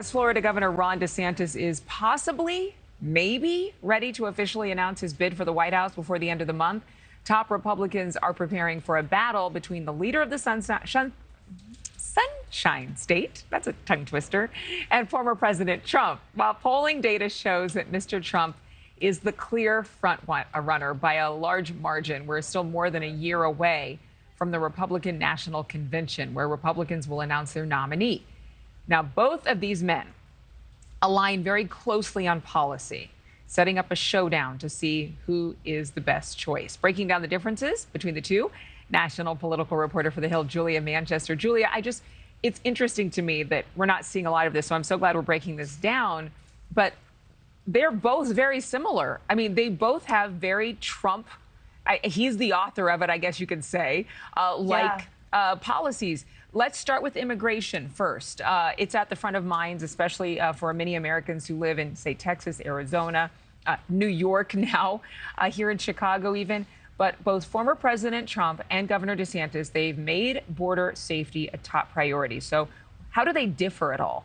Florida Governor Ron DeSantis is possibly, maybe, ready to officially announce his bid for the White House before the end of the month. Top Republicans are preparing for a battle between the leader of the Sunshine State, that's a tongue twister, and former President Trump. While polling data shows that Mr. Trump is the clear front runner by a large margin, we're still more than a year away from the Republican National Convention, where Republicans will announce their nominee. Now, both of these men align very closely on policy, setting up a showdown to see who is the best choice. Breaking down the differences between the two, national political reporter for The Hill, Julia Manchester. Julia, it's interesting to me that we're not seeing a lot of this, so I'm so glad we're breaking this down. But they're both very similar. I mean, they both have very Trump, he's the author of it, I guess you could say, policies. Let's start with immigration first. It's at the front of minds, especially for many Americans who live in, say, Texas, Arizona, New York now, here in Chicago even. But both former President Trump and Governor DeSantis, they've made border safety a top priority. So how do they differ at all?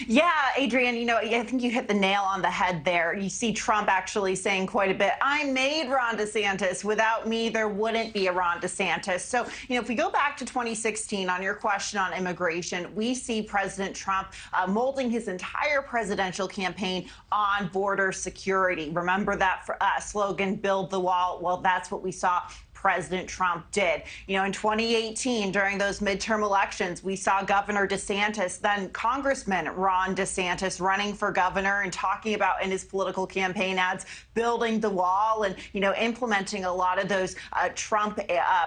Yeah, Adrienne, I think you hit the nail on the head there. You see Trump actually saying quite a bit, I made Ron DeSantis. Without me, there wouldn't be a Ron DeSantis. So, if we go back to 2016 on your question on immigration, we see President Trump molding his entire presidential campaign on border security. Remember that slogan, build the wall? Well, that's what we saw President Trump did. In 2018, during those midterm elections, we saw Governor DeSantis, then Congressman Ron DeSantis, running for governor and talking about in his political campaign ads, building the wall and, implementing a lot of those Trump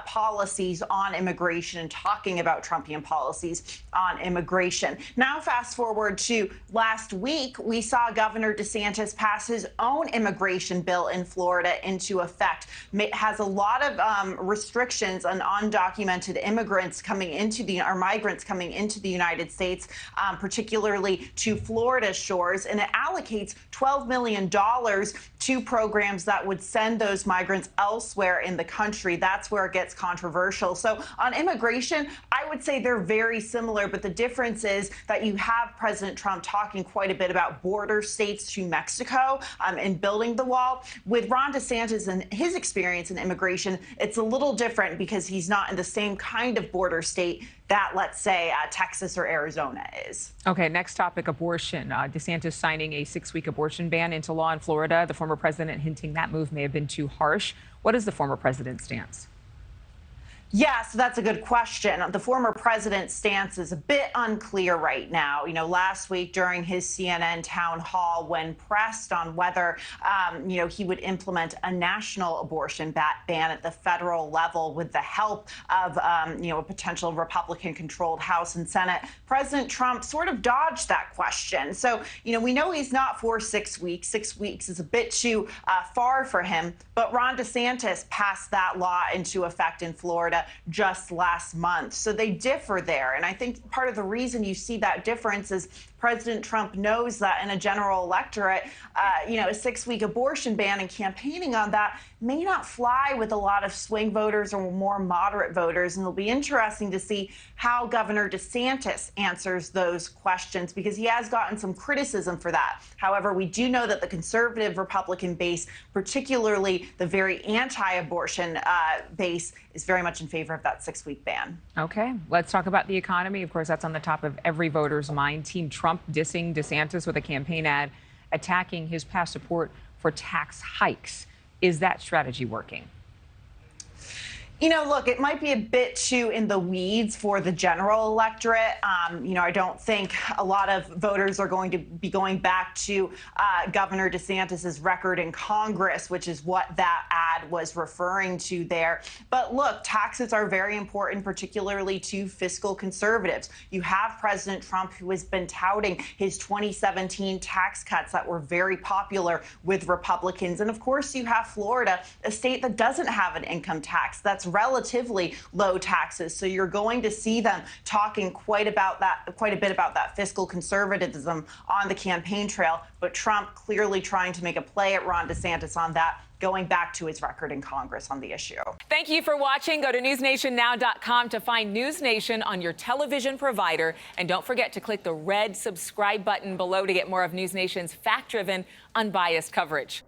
policies on immigration and talking about Trumpian policies on immigration. Now, fast forward to last week, we saw Governor DeSantis pass his own immigration bill in Florida into effect. It has a lot of restrictions on undocumented immigrants coming into migrants coming into the United States, particularly to Florida shores, and it allocates $12 million to programs that would send those migrants elsewhere in the country. That's where it gets controversial. So on immigration, I would say they're very similar, but the difference is that you have President Trump talking quite a bit about border states to Mexico and building the wall. With Ron DeSantis and his experience in immigration, it's a little different because he's not in the same kind of border state that, let's say, Texas or Arizona is. Okay, next topic, abortion. DeSantis signing a 6-week abortion ban into law in Florida. The former president hinting that move may have been too harsh. What is the former president's stance? Yeah, so that's a good question. The former president's stance is a bit unclear right now. Last week during his CNN town hall, when pressed on whether, he would implement a national abortion ban at the federal level with the help of, a potential Republican-controlled House and Senate, President Trump sort of dodged that question. So, we know he's not for 6 weeks. 6 weeks is a bit too far for him. But Ron DeSantis passed that law into effect in Florida just last month. So they differ there. And I think part of the reason you see that difference is President Trump knows that in a general electorate, a 6-week abortion ban and campaigning on that may not fly with a lot of swing voters or more moderate voters. And it'll be interesting to see how Governor DeSantis answers those questions, because he has gotten some criticism for that. However, we do know that the conservative Republican base, particularly the very anti-abortion base, is very much in favor of that 6-week ban. Okay, let's talk about the economy. Of course, that's on the top of every voter's mind. Team Trump dissing DeSantis with a campaign ad attacking his past support for tax hikes. Is that strategy working? Look, it might be a bit too in the weeds for the general electorate. I don't think a lot of voters are going to be going back to Governor DeSantis's record in Congress, which is what that ad was referring to there. But look, taxes are very important, particularly to fiscal conservatives. You have President Trump, who has been touting his 2017 tax cuts that were very popular with Republicans. And of course, you have Florida, a state that doesn't have an income tax that's U.S., relatively low taxes. So you're going to see them talking quite a bit about that fiscal conservatism on the campaign trail. But Trump clearly trying to make a play at Ron DeSantis on that, going back to his record in Congress on the issue. Thank you for watching. Go to newsnationnow.com to find NewsNation on your television provider. And don't forget to click the red subscribe button below to get more of NewsNation's fact-driven, unbiased coverage.